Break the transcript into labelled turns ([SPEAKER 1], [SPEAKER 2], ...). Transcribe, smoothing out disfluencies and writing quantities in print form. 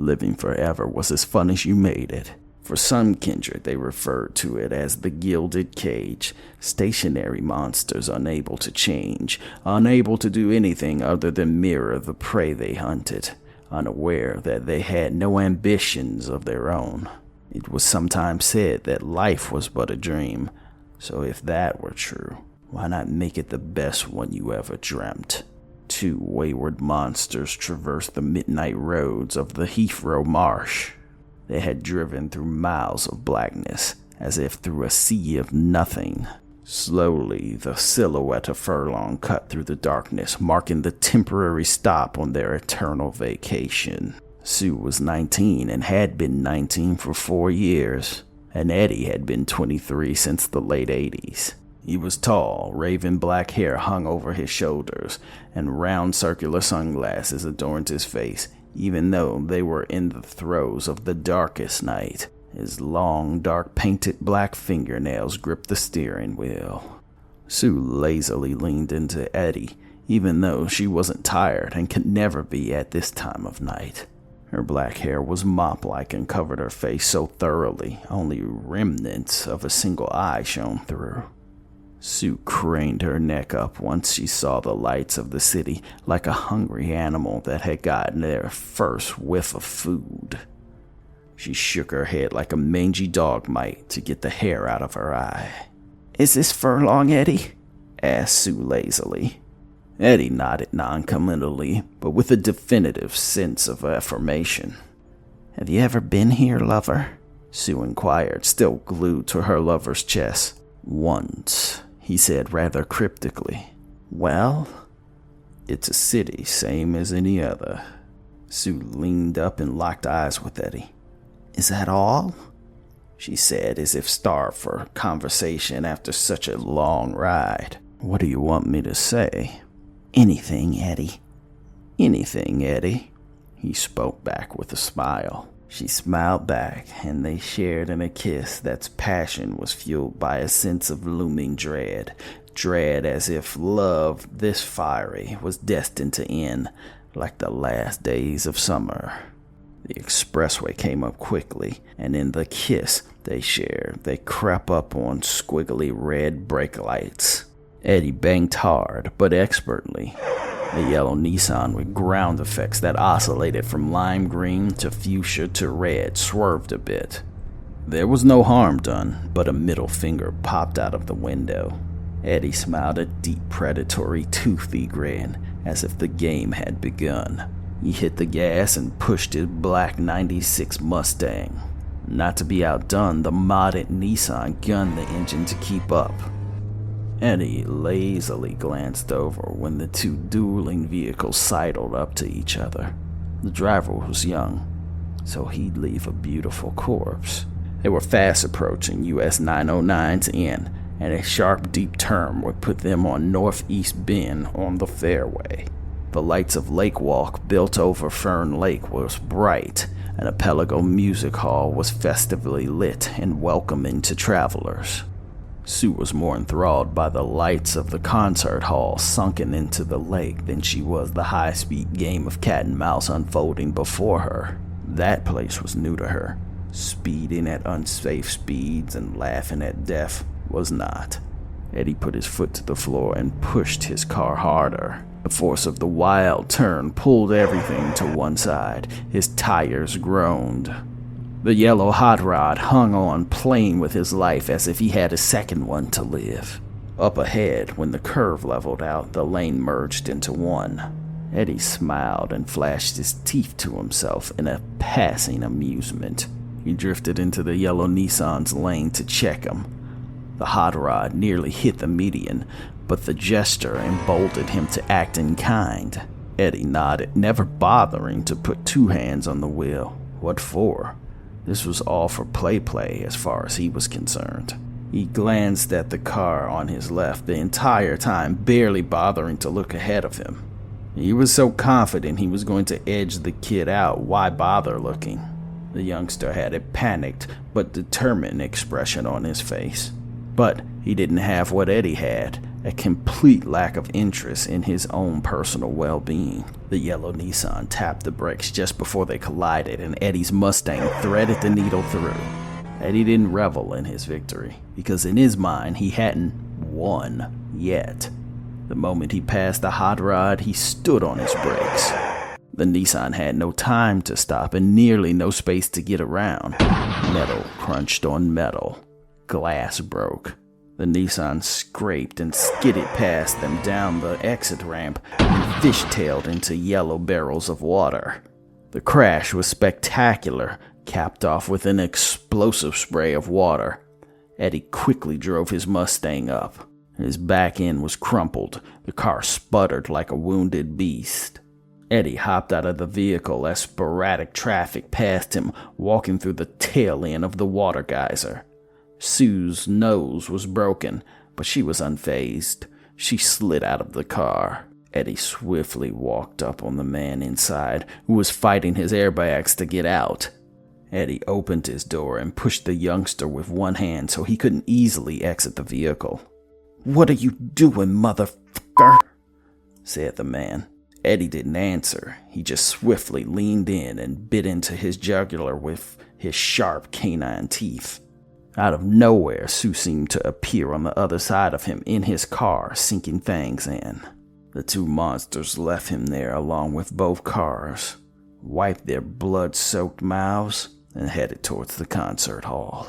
[SPEAKER 1] Living forever was as fun as you made it. For some kindred, they referred to it as the gilded cage, stationary monsters unable to change, unable to do anything other than mirror the prey they hunted, unaware that they had no ambitions of their own. It was sometimes said that life was but a dream, so if that were true, why not make it the best one you ever dreamt? Two wayward monsters traversed the midnight roads of the Heathrow Marsh. They had driven through miles of blackness, as if through a sea of nothing. Slowly, the silhouette of Furlong cut through the darkness, marking the temporary stop on their eternal vacation. Sue was 19 and had been 19 for 4 years, and Eddie had been 23 since the late 80s. He was tall, raven black hair hung over his shoulders, and round circular sunglasses adorned his face, even though they were in the throes of the darkest night. His long, dark painted black fingernails gripped the steering wheel. Sue lazily leaned into Eddie, even though she wasn't tired and could never be at this time of night. Her black hair was mop-like and covered her face so thoroughly, only remnants of a single eye shone through. Sue craned her neck up once she saw the lights of the city, like a hungry animal that had gotten their first whiff of food. She shook her head like a mangy dog might to get the hair out of her eye. "Is this Furlong, Eddie?" asked Sue lazily. Eddie nodded noncommittally, but with a definitive sense of affirmation. "Have you ever been here, lover?" Sue inquired, still glued to her lover's chest. "Once," he said rather cryptically. "Well?" "It's a city, same as any other." Sue leaned up and locked eyes with Eddie. "Is that all?" she said, as if starved for conversation after such a long ride. "What do you want me to say?" "Anything, Eddie." "Anything, Eddie," he spoke back with a smile. She smiled back, and they shared in a kiss that's passion was fueled by a sense of looming dread. Dread as if love, this fiery, was destined to end, like the last days of summer. The expressway came up quickly, and in the kiss they shared, they crept up on squiggly red brake lights. Eddie banked hard, but expertly. A yellow Nissan with ground effects that oscillated from lime green to fuchsia to red swerved a bit. There was no harm done, but a middle finger popped out of the window. Eddie smiled a deep predatory toothy grin, as if the game had begun. He hit the gas and pushed his black 96 Mustang. Not to be outdone, the modded Nissan gunned the engine to keep up. Eddie lazily glanced over when the two dueling vehicles sidled up to each other. The driver was young, so he'd leave a beautiful corpse. They were fast approaching US 909's end, and a sharp, deep turn would put them on Northeast Bend on the fairway. The lights of Lake Walk built over Fern Lake was bright, and a Pelago music hall was festively lit and welcoming to travelers. Sue was more enthralled by the lights of the concert hall sunken into the lake than she was the high-speed game of cat and mouse unfolding before her. That place was new to her. Speeding at unsafe speeds and laughing at death was not. Eddie put his foot to the floor and pushed his car harder. The force of the wild turn pulled everything to one side. His tires groaned. The yellow hot rod hung on, playing with his life as if he had a second one to live. Up ahead, when the curve leveled out, the lane merged into one. Eddie smiled and flashed his teeth to himself in a passing amusement. He drifted into the yellow Nissan's lane to check him. The hot rod nearly hit the median, but the gesture emboldened him to act in kind. Eddie nodded, never bothering to put two hands on the wheel. What for? This was all for play as far as he was concerned. He glanced at the car on his left the entire time, barely bothering to look ahead of him. He was so confident he was going to edge the kid out, why bother looking? The youngster had a panicked but determined expression on his face. But he didn't have what Eddie had, a complete lack of interest in his own personal well-being. The yellow Nissan tapped the brakes just before they collided, and Eddie's Mustang threaded the needle through. Eddie didn't revel in his victory, because in his mind he hadn't won yet. The moment he passed the hot rod, he stood on his brakes. The Nissan had no time to stop and nearly no space to get around. Metal crunched on metal. Glass broke. The Nissan scraped and skidded past them down the exit ramp and fishtailed into yellow barrels of water. The crash was spectacular, capped off with an explosive spray of water. Eddie quickly drove his Mustang up. His back end was crumpled. The car sputtered like a wounded beast. Eddie hopped out of the vehicle as sporadic traffic passed him, walking through the tail end of the water geyser. Sue's nose was broken, but she was unfazed. She slid out of the car. Eddie swiftly walked up on the man inside, who was fighting his airbags to get out. Eddie opened his door and pushed the youngster with one hand so he couldn't easily exit the vehicle. "What are you doing, motherfucker?" said the man. Eddie didn't answer. He just swiftly leaned in and bit into his jugular with his sharp canine teeth. Out of nowhere, Sue seemed to appear on the other side of him in his car, sinking things in. The two monsters left him there along with both cars, wiped their blood-soaked mouths, and headed towards the concert hall.